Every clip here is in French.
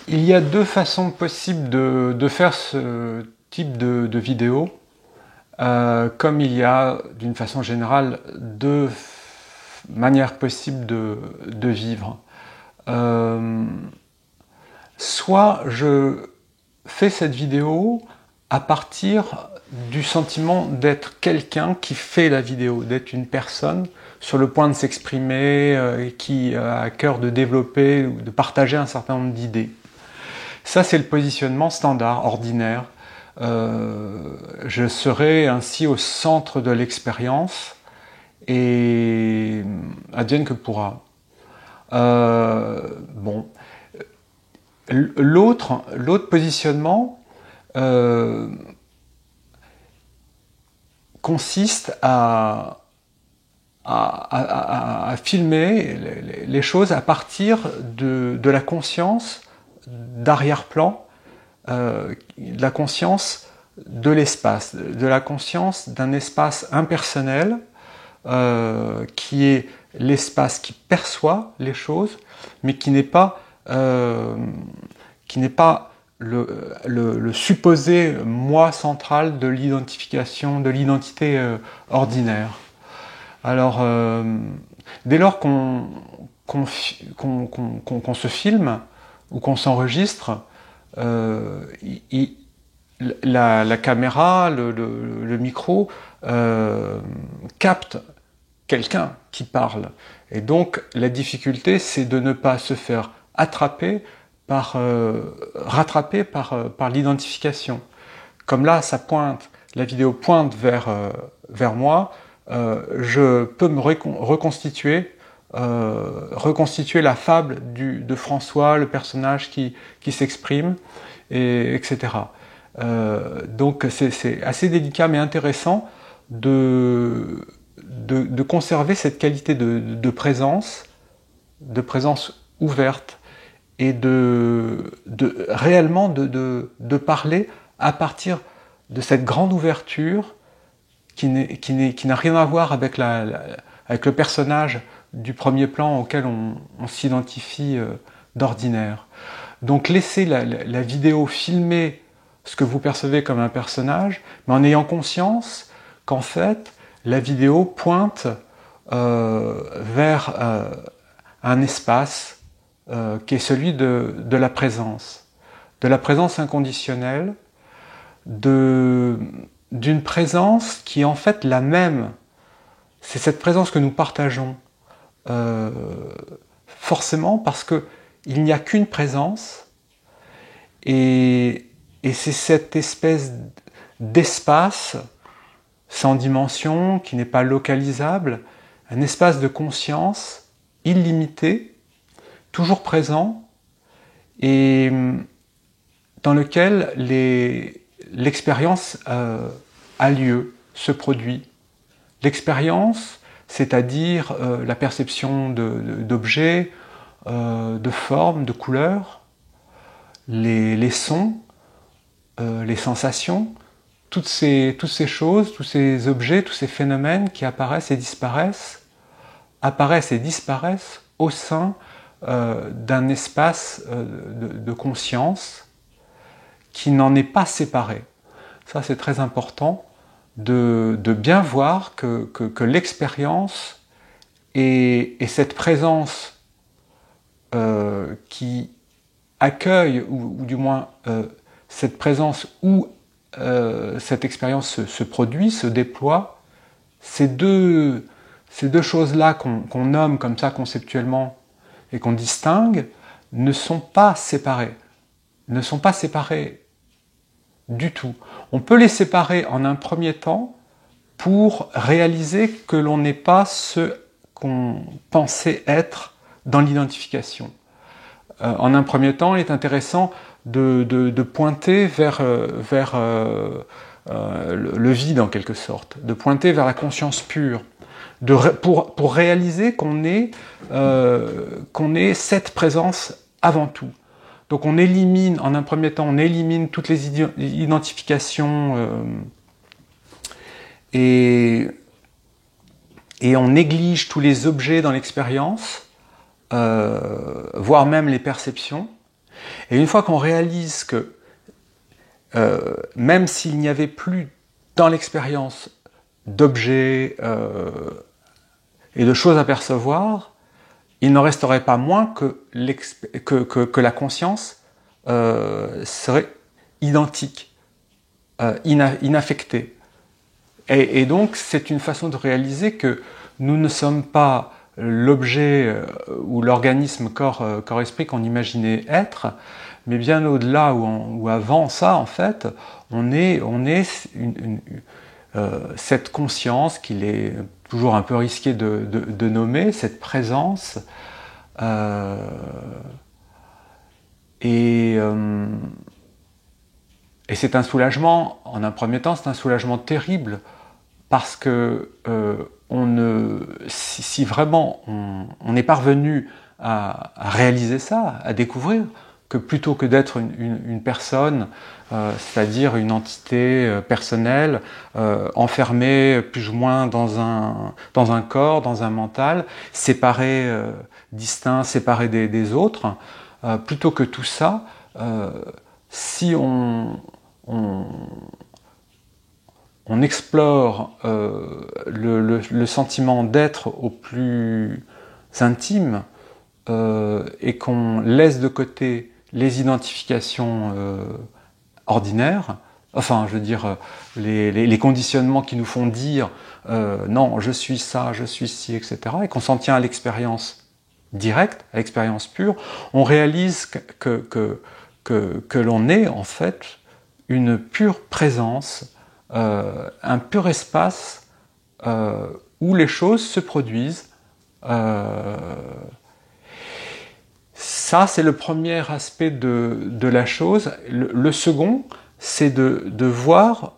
Il y a deux façons possibles de faire ce type de vidéo, comme il y a d'une façon générale deux manières possibles de vivre. Euh, Soit je fais cette vidéo à partir du sentiment d'être quelqu'un qui fait la vidéo, d'être une personne sur le point de s'exprimer, et qui a à cœur de développer ou de partager un certain nombre d'idées. Ça, c'est le positionnement standard, ordinaire. Je serai ainsi au centre de l'expérience et advienne que pourra. Bon. L'autre positionnement consiste à filmer les choses à partir de la conscience d'arrière-plan, de la conscience de l'espace, de la conscience d'un espace impersonnel qui est l'espace qui perçoit les choses, mais qui n'est pas le supposé moi central de l'identification, de l'identité ordinaire. Alors, dès lors qu'on se filme ou qu'on s'enregistre, la caméra, le micro capte quelqu'un qui parle. Et donc, la difficulté, c'est de ne pas se faire rattraper par l'identification. Comme là, ça pointe, la vidéo pointe vers moi, je peux me reconstituer la fable de François, le personnage qui s'exprime, etc. Donc c'est assez délicat mais intéressant de conserver cette qualité de présence ouverte et réellement de parler à partir de cette grande ouverture qui n'a rien à voir avec le personnage du premier plan auquel on s'identifie d'ordinaire. Donc laissez la vidéo filmer ce que vous percevez comme un personnage, mais en ayant conscience qu'en fait, la vidéo pointe vers un espace qui est celui de la présence inconditionnelle, d'une présence qui est en fait la même. C'est cette présence que nous partageons, forcément parce qu'il n'y a qu'une présence, et c'est cette espèce d'espace sans dimension, qui n'est pas localisable, un espace de conscience illimité, toujours présent, et dans lequel l'expérience a lieu, se produit. L'expérience, c'est-à-dire la perception d'objets, de formes, de couleurs, les sons, les sensations, toutes ces choses, tous ces objets, tous ces phénomènes qui apparaissent et disparaissent au sein d'un espace de conscience qui n'en est pas séparé. Ça, c'est très important de bien voir que l'expérience et cette présence qui accueille, ou du moins cette présence où cette expérience se produit, se déploie, ces deux choses-là qu'on nomme comme ça conceptuellement et qu'on distingue, ne sont pas séparées du tout. On peut les séparer en un premier temps pour réaliser que l'on n'est pas ce qu'on pensait être dans l'identification. En un premier temps, il est intéressant de pointer vers le vide en quelque sorte, de pointer vers la conscience pure, pour réaliser qu'on est cette présence avant tout. Donc on élimine, en un premier temps, toutes les identifications et on néglige tous les objets dans l'expérience, voire même les perceptions, Et une fois qu'on réalise que même s'il n'y avait plus dans l'expérience d'objets et de choses à percevoir, il n'en resterait pas moins que la conscience serait identique, inaffectée. Et donc c'est une façon de réaliser que nous ne sommes pas l'objet ou l'organisme corps-esprit qu'on imaginait être, mais bien au-delà ou avant ça, en fait, on est cette conscience qu'il est toujours un peu risqué de nommer, cette présence, et c'est un soulagement, en un premier temps, c'est un soulagement terrible, parce que si vraiment on est parvenu à réaliser ça, à découvrir que plutôt que d'être une personne, c'est-à-dire une entité personnelle, enfermée plus ou moins dans un corps, dans un mental, séparé, distinct, séparé des autres, plutôt que tout ça, si on explore le sentiment d'être au plus intime et qu'on laisse de côté les identifications ordinaires, enfin je veux dire les conditionnements qui nous font dire non, je suis ça, je suis ci, etc., et qu'on s'en tient à l'expérience directe, à l'expérience pure, on réalise que l'on est en fait une pure présence, un pur espace où les choses se produisent. Ça, c'est le premier aspect de la chose. Le second, c'est de voir,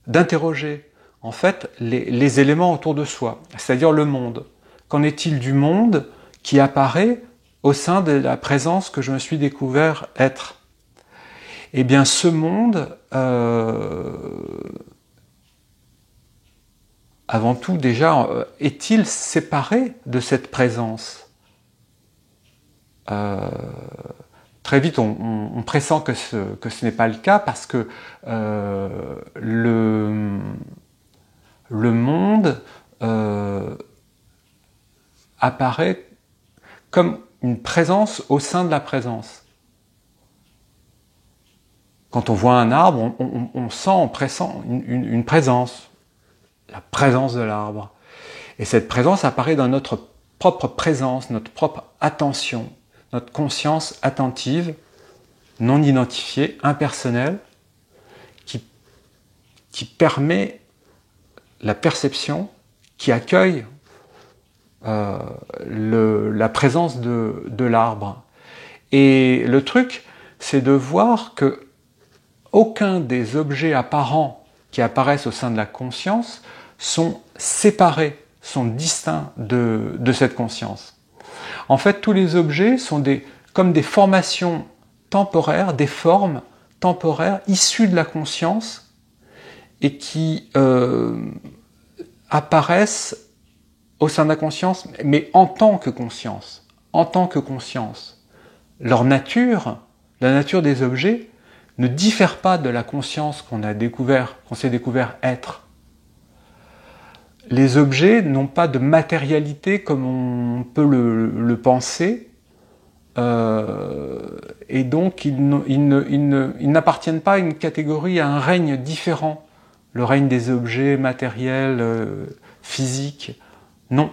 d'interroger en fait les éléments autour de soi, c'est-à-dire le monde. Qu'en est-il du monde qui apparaît au sein de la présence que je me suis découvert être? Eh bien, ce monde, avant tout, déjà, est-il séparé de cette présence? Très vite, on pressent que ce n'est pas le cas, parce que le monde apparaît comme une présence au sein de la présence. Quand on voit un arbre, on sent, on pressent une présence, la présence de l'arbre. Et cette présence apparaît dans notre propre présence, notre propre attention, notre conscience attentive, non identifiée, impersonnelle, qui permet la perception, qui accueille la présence de l'arbre. Et le truc, c'est de voir que aucun des objets apparents qui apparaissent au sein de la conscience sont séparés, sont distincts de cette conscience. En fait, tous les objets sont comme des formations temporaires, des formes temporaires issues de la conscience et qui apparaissent au sein de la conscience, mais en tant que conscience. En tant que conscience. Leur nature, la nature des objets, ne diffère pas de la conscience qu'on s'est découvert être. Les objets n'ont pas de matérialité comme on peut le penser, et donc ils n'appartiennent pas à une catégorie, à un règne différent, le règne des objets matériels, physiques. Non.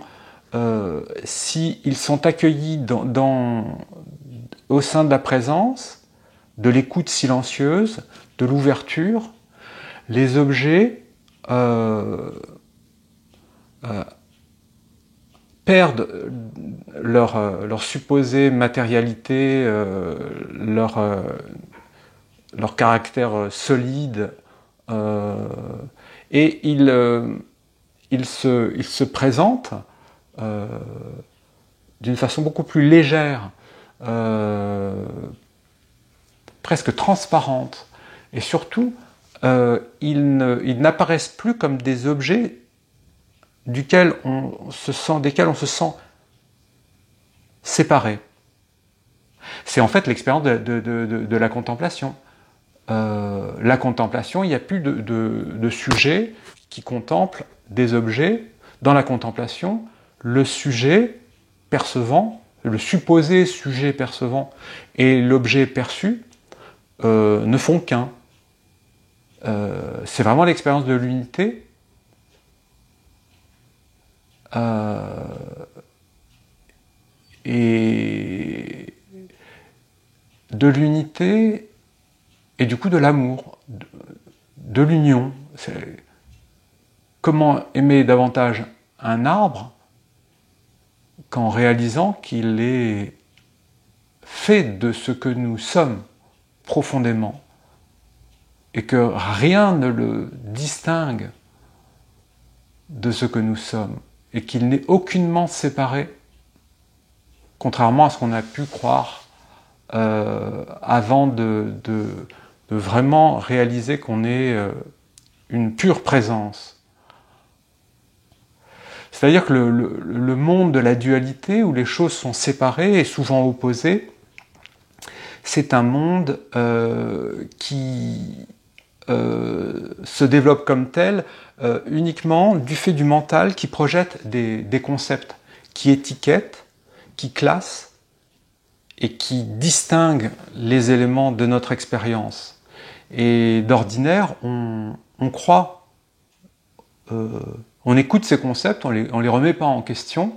S'ils sont accueillis au sein de la présence, de l'écoute silencieuse, de l'ouverture, les objets perdent leur supposée matérialité, leur caractère solide, et ils se présentent d'une façon beaucoup plus légère, presque transparente, et surtout ils n'apparaissent plus comme des objets desquels on se sent séparé. C'est en fait l'expérience de la contemplation. La contemplation, il n'y a plus de sujet qui contemple des objets. Dans la contemplation, le sujet percevant, le supposé sujet percevant et l'objet perçu ne font qu'un. C'est vraiment l'expérience de l'unité. Et de l'unité et du coup de l'amour, de l'union. Comment aimer davantage un arbre qu'en réalisant qu'il est fait de ce que nous sommes profondément et que rien ne le distingue de ce que nous sommes et qu'il n'est aucunement séparé, contrairement à ce qu'on a pu croire avant de vraiment réaliser qu'on est une pure présence. C'est-à-dire que le monde de la dualité, où les choses sont séparées et souvent opposées, c'est un monde qui se développe comme tel uniquement du fait du mental qui projette des concepts, qui étiquette, qui classe et qui distingue les éléments de notre expérience. Et d'ordinaire, on croit, on écoute ces concepts, on les remet pas en question,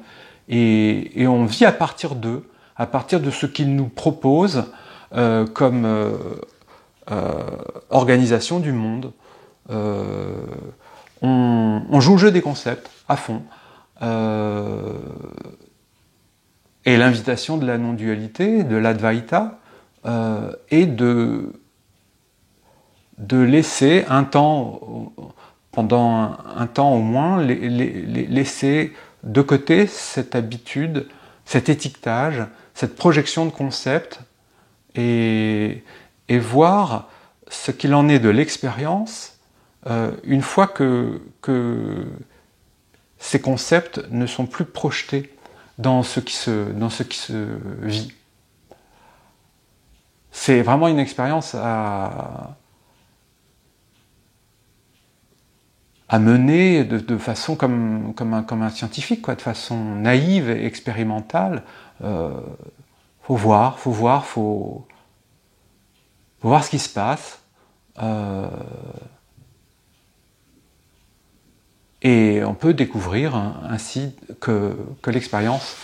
et on vit à partir d'eux, à partir de ce qu'ils nous proposent comme organisation du monde. On joue le jeu des concepts à fond. Et l'invitation de la non-dualité, de l'Advaita, est de laisser un temps, pendant un temps au moins, laisser de côté cette habitude, cet étiquetage, cette projection de concepts, et voir ce qu'il en est de l'expérience une fois que ces concepts ne sont plus projetés dans ce qui se vit. C'est vraiment une expérience à mener de façon comme un scientifique, quoi, de façon naïve et expérimentale. Faut voir ce qui se passe. Et on peut découvrir ainsi que l'expérience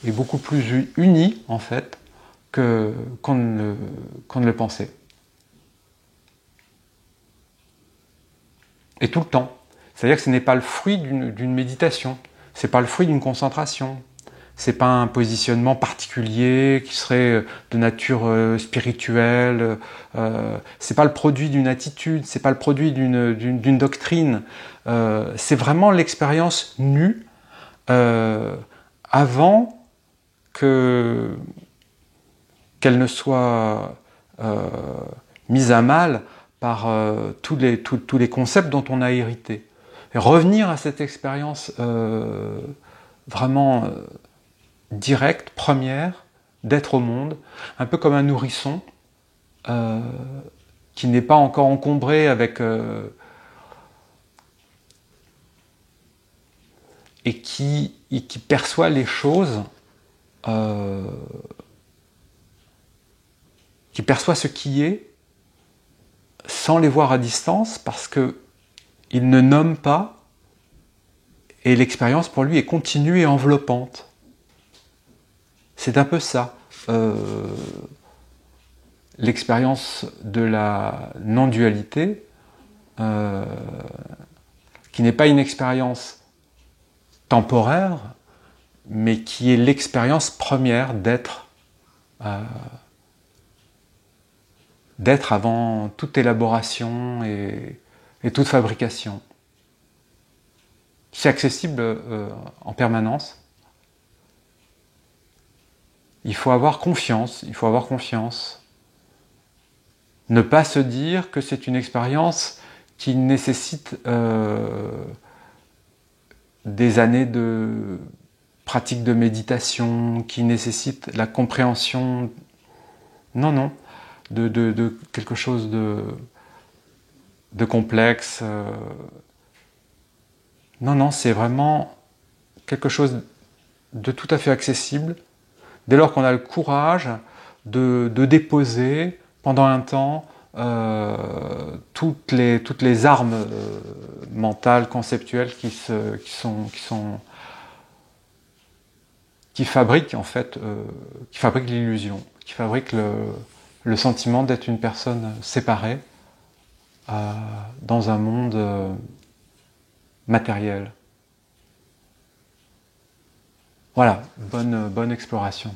est beaucoup plus unie, en fait, qu'on ne le pensait. Et tout le temps. C'est-à-dire que ce n'est pas le fruit d'une méditation, c'est pas le fruit d'une concentration, c'est pas un positionnement particulier qui serait de nature spirituelle, c'est pas le produit d'une attitude, c'est pas le produit d'une doctrine, c'est vraiment l'expérience nue avant qu'elle ne soit mise à mal par tous les concepts dont on a hérité. Et revenir à cette expérience vraiment directe, première, d'être au monde, un peu comme un nourrisson qui n'est pas encore encombré avec et qui perçoit les choses, qui perçoit ce qui est sans les voir à distance, parce que il ne nomme pas, et l'expérience pour lui est continue et enveloppante. C'est un peu ça, l'expérience de la non-dualité, qui n'est pas une expérience temporaire, mais qui est l'expérience première d'être avant toute élaboration et toute fabrication. C'est accessible en permanence. Il faut avoir confiance, Ne pas se dire que c'est une expérience qui nécessite des années de pratique de méditation, qui nécessite la compréhension Non, non, de quelque chose de complexe. Non, non, c'est vraiment quelque chose de tout à fait accessible, dès lors qu'on a le courage de déposer pendant un temps toutes les armes mentales, conceptuelles qui fabriquent en fait, qui fabriquent l'illusion, qui fabriquent le sentiment d'être une personne séparée dans un monde matériel. Voilà, bonne exploration.